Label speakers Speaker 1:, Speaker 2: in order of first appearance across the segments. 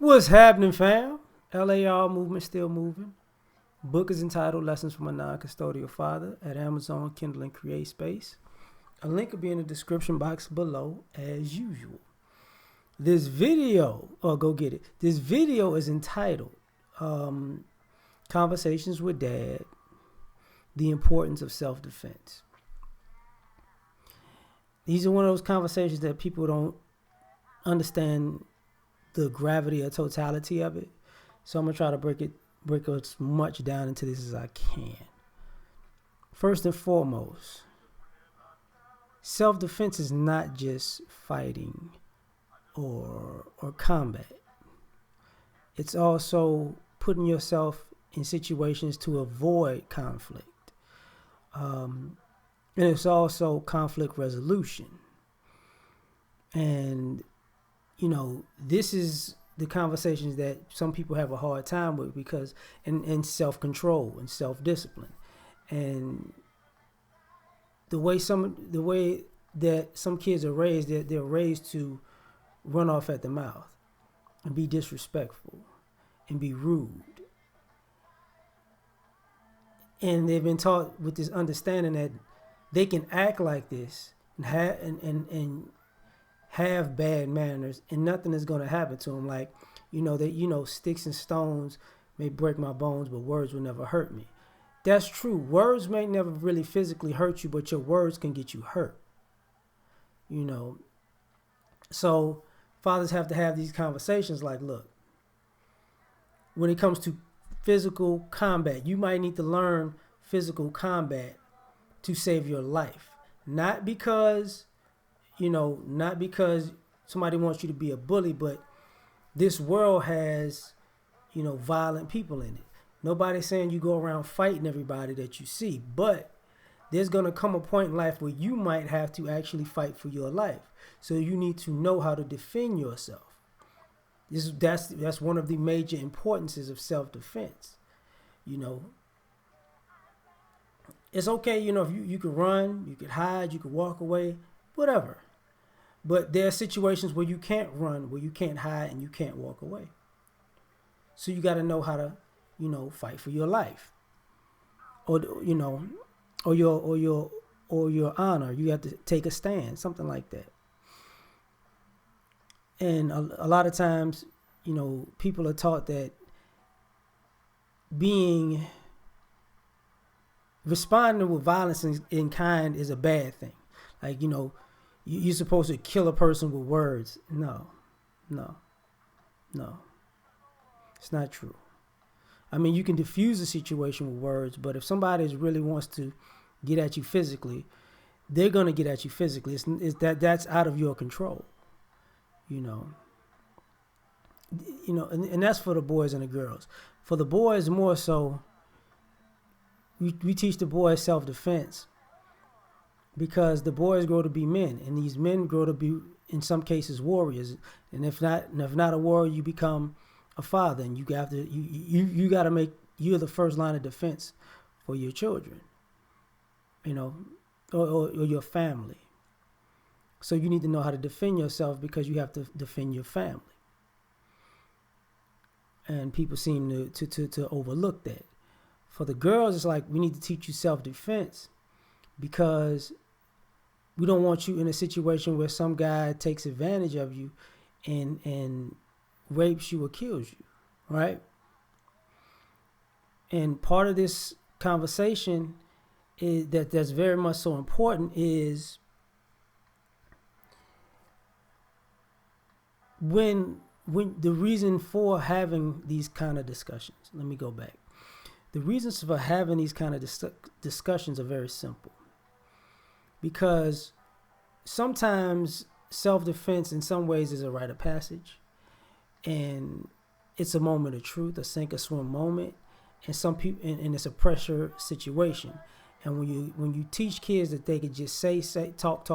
Speaker 1: What's happening, fam? L.A.R. movement still moving. Book is entitled Lessons from a Non-Custodial Father at Amazon, Kindle, and Create Space. A link will be in the description box below as usual. This video, go get it. This video is entitled Conversations with Dad, The Importance of Self-Defense. These are one of those conversations that people don't understand the gravity or totality of it. So I'm going to try to break as much down into this as I can. First and foremost, self-defense is not just fighting or combat. It's also putting yourself in situations to avoid conflict. And it's also conflict resolution. And, this is the conversations that some people have a hard time with because in self-control and self-discipline. And the way that some kids are raised, they're raised to run off at the mouth and be disrespectful and be rude. And they've been taught with this understanding that they can act like this and have bad manners and nothing is going to happen to them. Like, sticks and stones may break my bones, but words will never hurt me. That's true. Words may never really physically hurt you, but your words can get you hurt. So fathers have to have these conversations like, look, when it comes to physical combat, you might need to learn physical combat to save your life. Not because somebody wants you to be a bully, but this world has, violent people in it. Nobody's saying you go around fighting everybody that you see, but there's going to come a point in life where you might have to actually fight for your life. So you need to know how to defend yourself. That's one of the major importances of self-defense. It's okay, if you could run, you could hide, you could walk away, whatever. But there are situations where you can't run, where you can't hide, and you can't walk away. So you got to know how to, fight for your life, or your honor. You have to take a stand, something like that. And a lot of times, people are taught that responding with violence in kind is a bad thing. Like, you're supposed to kill a person with words. No. It's not true. I mean, you can diffuse a situation with words, but if somebody really wants to get at you physically, they're going to get at you physically. That's out of your control. And that's for the boys and the girls. For the boys, more so, we teach the boys self-defense because the boys grow to be men, and these men grow to be, in some cases, warriors. And if not a warrior, you become a father, and you got to make, you're the first line of defense for your children, or your family. So you need to know how to defend yourself because you have to defend your family. And people seem to overlook that. For the girls, it's like we need to teach you self-defense because we don't want you in a situation where some guy takes advantage of you and rapes you or kills you, right? And part of this conversation that's very much so important is when the reason for having these kind of discussions. Let me go back. The reasons for having these kind of discussions are very simple. Because sometimes self-defense in some ways is a rite of passage. And it's a moment of truth, a sink or swim moment. And some people, and it's a pressure situation. And when you teach kids that they can just say, talk,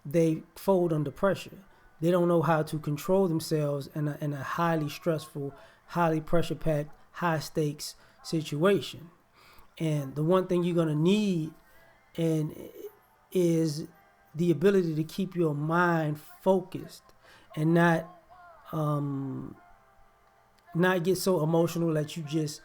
Speaker 1: they fold under pressure. They don't know how to control themselves in a highly stressful, highly pressure-packed, high-stakes situation. And the one thing you're going to need is the ability to keep your mind focused and not not get so emotional that you just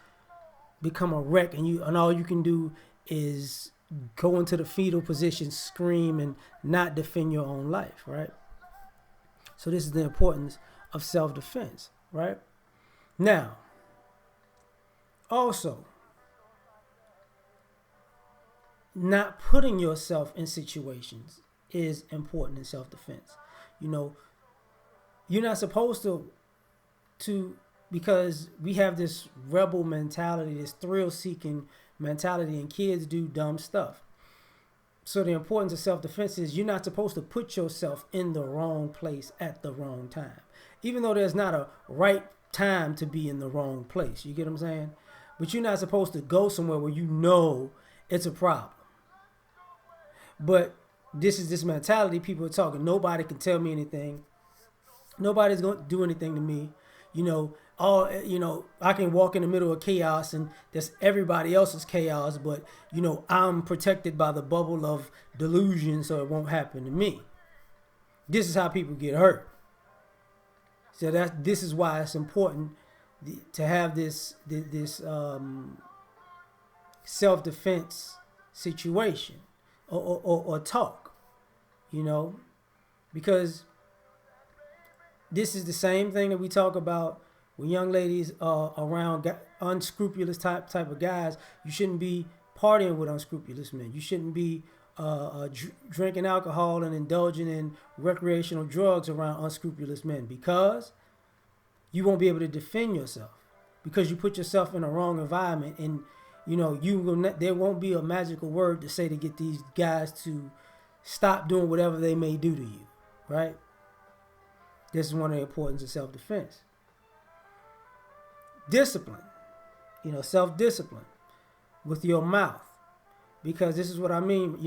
Speaker 1: become a wreck and all you can do is go into the fetal position, scream, and not defend your own life, right? So this is the importance of self-defense, right? Now, also, not putting yourself in situations is important in self-defense. You know, you're not supposed to because we have this rebel mentality, this thrill-seeking mentality, and kids do dumb stuff. So the importance of self-defense is you're not supposed to put yourself in the wrong place at the wrong time. Even though there's not a right time to be in the wrong place. You get what I'm saying? But you're not supposed to go somewhere where you know it's a problem. But this is this mentality people are talking. Nobody can tell me anything. Nobody's going to do anything to me. I can walk in the middle of chaos and that's everybody else's chaos, but I'm protected by the bubble of delusion, so it won't happen to me. This is how people get hurt. So this is why it's important to have this self-defense situation or talk, because this is the same thing that we talk about when young ladies are around unscrupulous type of guys. You shouldn't be partying with unscrupulous men. You shouldn't be drinking alcohol and indulging in recreational drugs around unscrupulous men, because you won't be able to defend yourself, because you put yourself in a wrong environment, and there won't be a magical word to say to get these guys to stop doing whatever they may do to you, right? This is one of the importance of self-defense. Discipline, self-discipline with your mouth, because this is what I mean.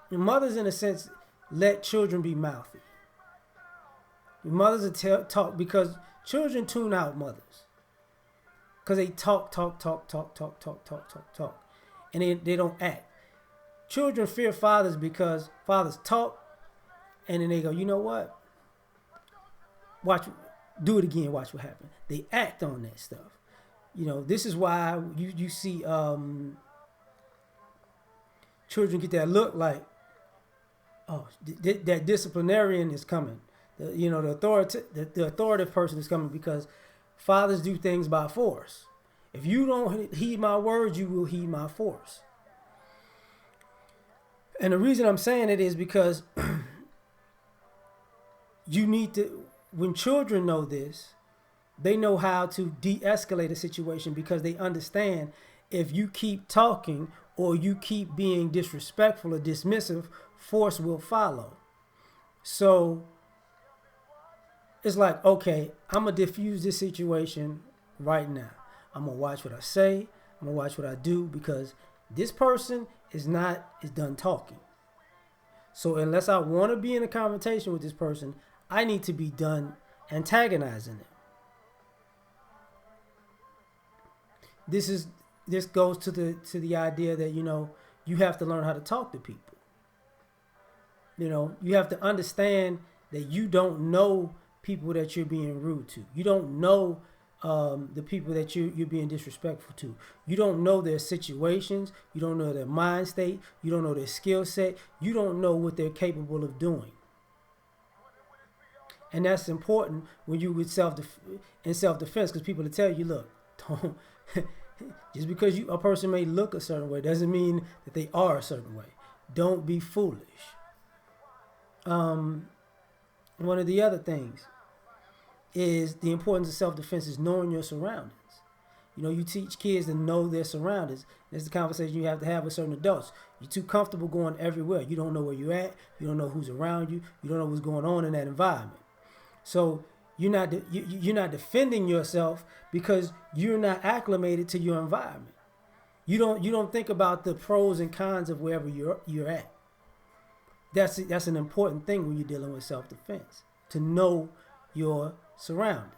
Speaker 1: Mothers, in a sense, let children be mouthy. Mothers will talk, because children tune out mothers, because they talk, and they don't act. Children fear fathers because fathers talk, and then they go, you know what? Do it again. Watch what happens. They act on that stuff. This is why you see children get that look like, oh, that disciplinarian is coming. The authoritative person is coming, because fathers do things by force. If you don't heed my words, you will heed my force. And the reason I'm saying it is because you need to, when children know this, they know how to de-escalate a situation, because they understand if you keep talking or you keep being disrespectful or dismissive, force will follow. So it's like, okay, I'm going to diffuse this situation right now. I'm going to watch what I say. I'm going to watch what I do, because this person is done talking. So unless I want to be in a confrontation with this person, I need to be done antagonizing them. This goes to the idea that you have to learn how to talk to people. You have to understand that you don't know people that you're being rude to. You don't know the people that you're being disrespectful to. You don't know their situations. You don't know their mind state. You don't know their skill set. You don't know what they're capable of doing. And that's important when you with self-defense, because people will tell you, look, don't just because a person may look a certain way doesn't mean that they are a certain way. Don't be foolish. One of the other things is the importance of self-defense is knowing your surroundings. You teach kids to know their surroundings. That's the conversation you have to have with certain adults. You're too comfortable going everywhere. You don't know where you're at. You don't know who's around you. You don't know what's going on in that environment. So you're not defending yourself because you're not acclimated to your environment. You don't think about the pros and cons of wherever you're at. That's an important thing when you're dealing with self-defense, to know your surroundings.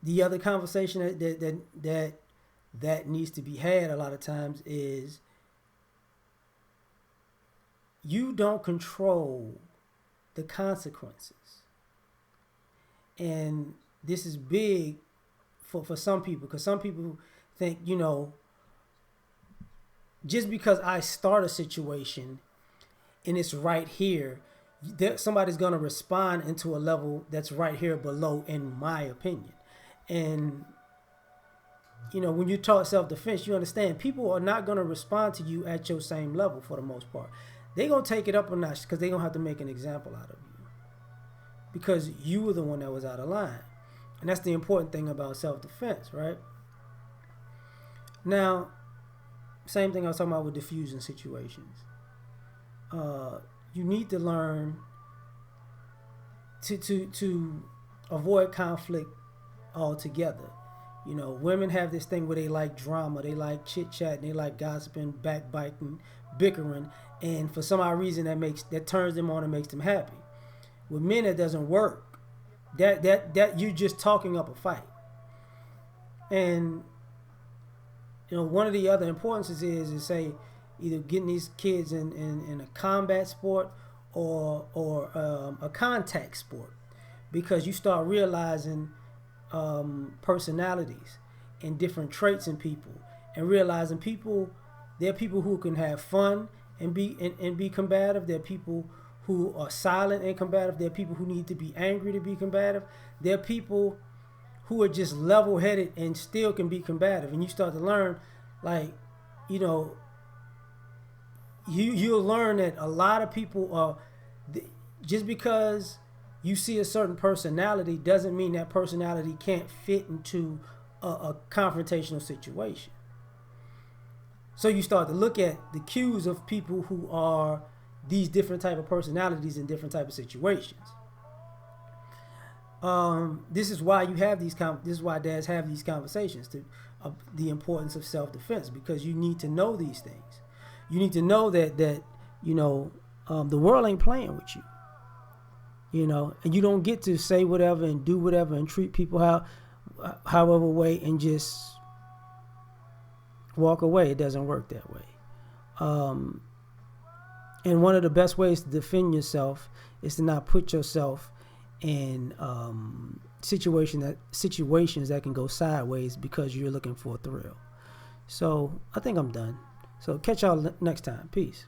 Speaker 1: The other conversation that needs to be had a lot of times is you don't control the consequences. And this is big for some people, because some people think, just because I start a situation and it's right here, somebody's going to respond into a level that's right here below, in my opinion. And when you talk self-defense, you understand people are not going to respond to you at your same level for the most part. They're going to take it up a notch because they're going to have to make an example out of you, because you were the one that was out of line. And that's the important thing about self-defense, right? Now, same thing I was talking about with diffusing situations. You need to learn to avoid conflict altogether. Women have this thing where they like drama, they like chit chat, they like gossiping, backbiting, bickering, and for some odd reason that turns them on and makes them happy. With men, it doesn't work. That you're just talking up a fight. And one of the other importances is say either getting these kids in a combat sport or a contact sport, because you start realizing personalities and different traits in people, and realizing there are people who can have fun and be combative. There are people who are silent and combative. There are people who need to be angry to be combative. There are people who are just level-headed and still can be combative. And you start to learn, you'll learn that a lot of people are, just because you see a certain personality doesn't mean that personality can't fit into a confrontational situation. So you start to look at the cues of people who are these different type of personalities in different type of situations. This is why you have these. This is why dads have these conversations, the importance of self-defense, because you need to know these things. You need to know that the world ain't playing with you. And you don't get to say whatever and do whatever and treat people however way and just walk away. It doesn't work that way. And one of the best ways to defend yourself is to not put yourself in situations that can go sideways because you're looking for a thrill. So I think I'm done. So catch y'all next time. Peace.